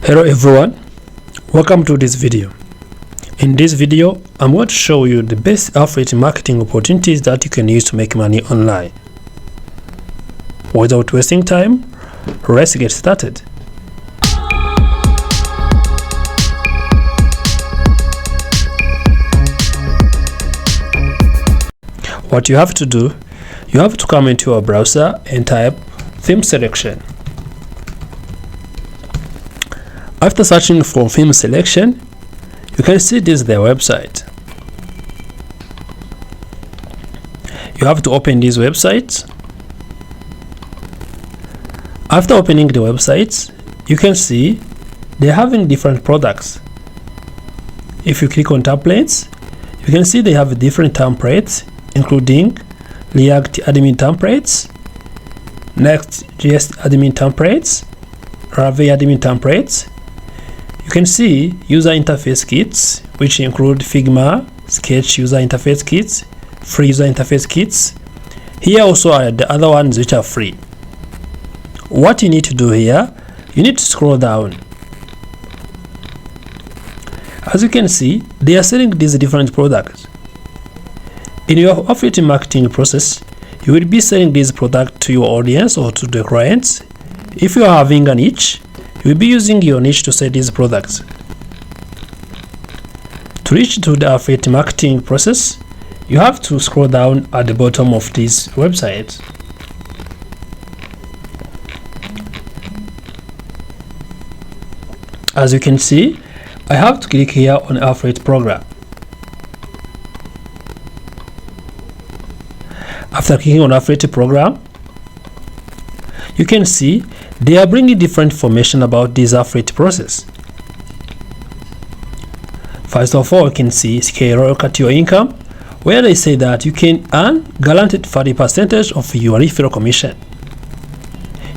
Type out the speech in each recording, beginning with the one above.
Hello everyone, welcome to this video. In this video, I'm going to show you the best affiliate marketing opportunities that you can use to make money online. Without wasting time, let's get started. What you have to do, you have to come into your browser and type theme selection. After searching for theme selection, you can see this is their website. You have to open this website. After opening the website, you can see they're having different products. If you click on templates, you can see they have different templates, including React admin templates, Next.js admin templates, Ravel admin templates. You can see user interface kits, which include Figma, Sketch user interface kits, free user interface kits. Here also are the other ones which are free. What you need to do here, you need to scroll down. As you can see, they are selling these different products. In your affiliate marketing process, you will be selling this product to your audience or to the clients. If you are having a niche, you will be using your niche to sell these products. To reach to the affiliate marketing process, you have to scroll down at the bottom of this website. As you can see, I have to click here on affiliate program. After clicking on affiliate program, you can see they are bringing different information about this affiliate process. First of all, you can see scale cut your income, where they say that you can earn guaranteed 30% of your referral commission.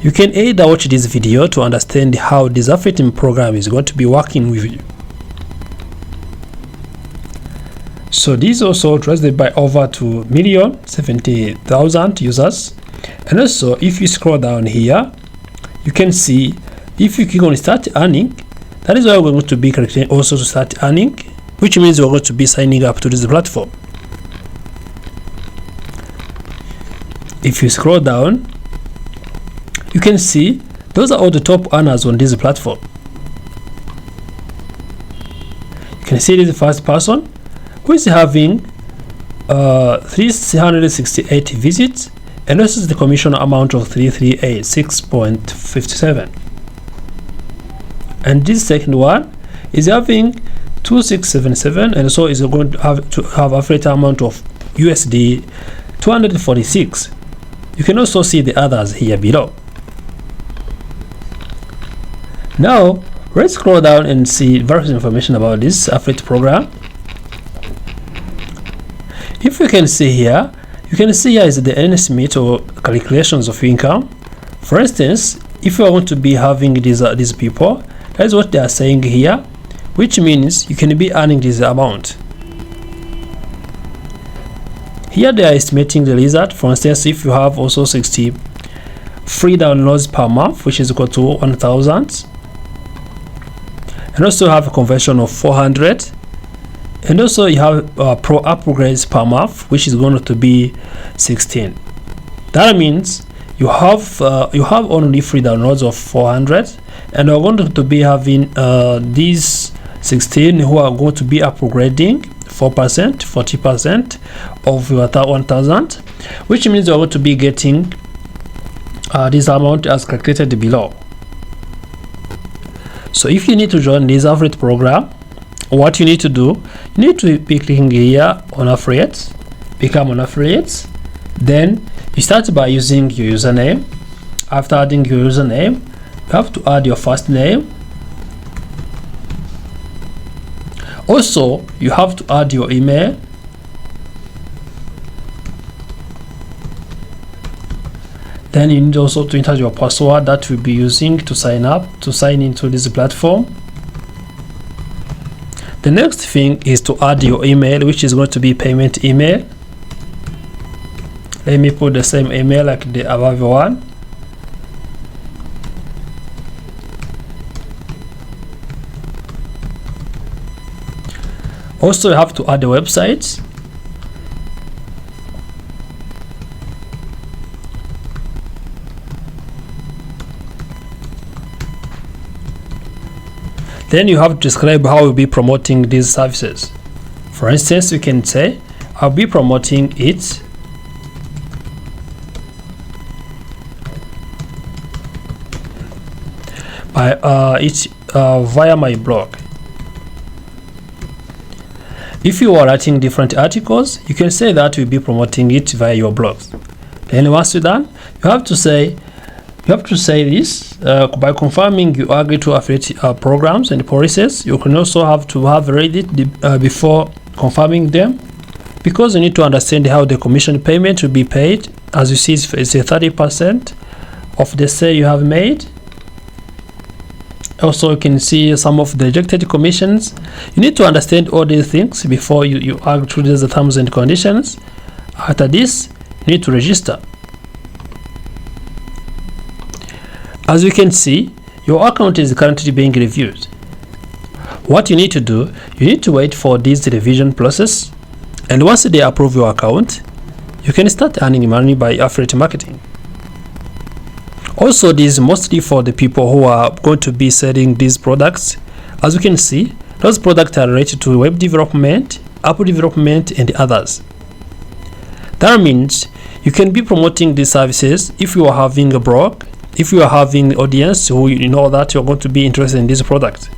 You can either watch this video to understand how this affiliate program is going to be working with you. So this also trusted by over 2,070,000 users. And also, if you scroll down here, you can see if you click on start earning, that is why we're going to be clicking also to start earning, which means we're going to be signing up to this platform. If you scroll down, you can see those are all the top earners on this platform. You can see this first person who is having 368 visits, and this is the commission amount of 3386.57. And this second one is having 2677, and so is going to have affiliate amount of USD 246. You can also see the others here below. Now let's scroll down and see various information about this affiliate program. If you can see here, you can see here is the estimate or calculations of income. For instance, if you are going to be having these people, that's what they are saying here, which means you can be earning this amount. Here they are estimating the result. For instance, if you have also 60 free downloads per month, which is equal to 1,000, and also have a conversion of 400. And also you have pro upgrades per month, which is going to be 16. That means you have only free downloads of 400, and you're going to be having these 16 who are going to be upgrading 4%, 40% of your 1,000, which means you're going to be getting this amount as calculated below. So if you need to join this affiliate program, what you need to do, you need to be clicking here on affiliates, become an affiliate. Then you start by using your username. After adding your username, you have to add your first name. Also, you have to add your email. Then you need also to enter your password that you'll be using to sign into this platform. The next thing is to add your email, which is going to be payment email. Let me put the same email like the above one. Also, you have to add a website. Then you have to describe how you'll be promoting these services. For instance, you can say, I'll be promoting it by via my blog. If you are writing different articles, you can say that you'll be promoting it via your blogs. Then once you're done, you have to say this by confirming you agree to affiliate programs and policies. You can also have to have read it before confirming them, because you need to understand how the commission payment will be paid. As you see, it's a 30% of the sale you have made. Also, you can see some of the rejected commissions. You need to understand all these things before you agree to the terms and conditions. After this, you need to register. As you can see, your account is currently being reviewed. What you need to do, you need to wait for this revision process, and once they approve your account, you can start earning money by affiliate marketing. Also, this is mostly for the people who are going to be selling these products. As you can see, those products are related to web development, app development, and others. That means you can be promoting these services if you are having a blog, if you are having an audience who you know that you're going to be interested in this product.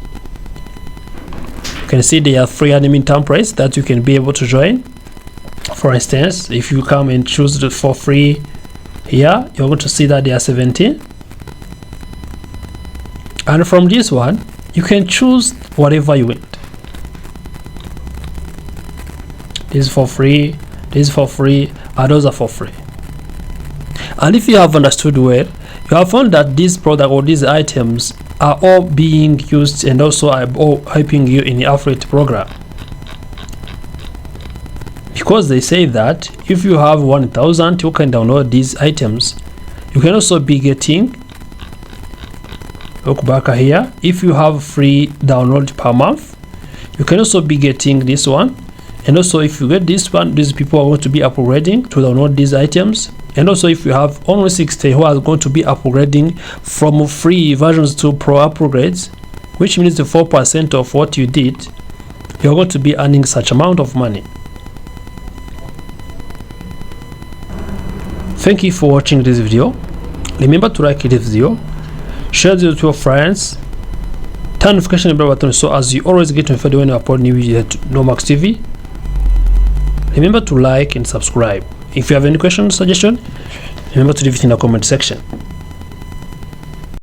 You can see there are free admin templates that you can be able to join. For instance, if you come and choose for free here, you're going to see that there are 17. And from this one, you can choose whatever you want. This is for free, this is for free, and those are for free. And if you have understood well, you have found that this product or these items are all being used and also are all helping you in the affiliate program. Because they say that if you have 1,000, you can download these items. You can also be getting, look back here, if you have free download per month, you can also be getting this one. And also if you get this one, these people are going to be upgrading to download these items. And also if you have only 60 who are going to be upgrading from free versions to pro upgrades, which means the 4% of what you did, you're going to be earning such amount of money. Thank you for watching this video. Remember to like this video, share it with your friends, turn notification bell button so as you always get notified when I upload new videos to Nomax TV. Remember to like and subscribe. If you have any questions, suggestion, remember to leave it in the comment section.